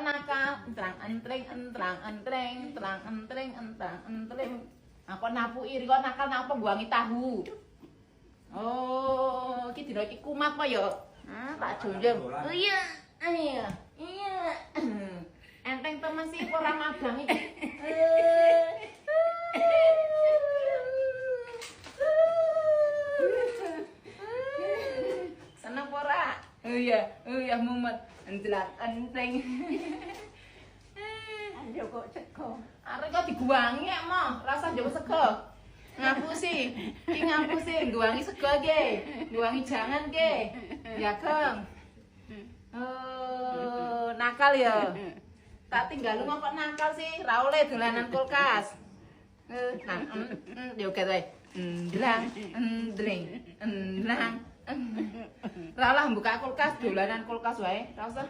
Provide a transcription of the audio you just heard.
nakal, entrang-entreng, entrang-entreng, entrang-entreng, entrang-entreng. Aku napuki riko nakal napa ngguangi tahu. Oh, iki dina iki kumat apa ya? Tak jonjong. Oh iya. Iya. Iya. Enteng temen sih ora magang iki. Seneng ora? Oh iya mumet. Entlak enteng. Ayo kok sego. Arek kok diguwangi nek mah, rasa njowo sego. Ngapusi. Ki ngapusi ngguwangi sego ge. Ngguwangi jangan ge. Ya, Kang. Oh, nakal ya. Tak tinggal lu kok nakal sih, ra oleh dolanan kulkas. Nah, yo kete. Ndlang, ndring, ndlang. Ra lah buka kulkas, dolanan kulkas wae. Ra usah.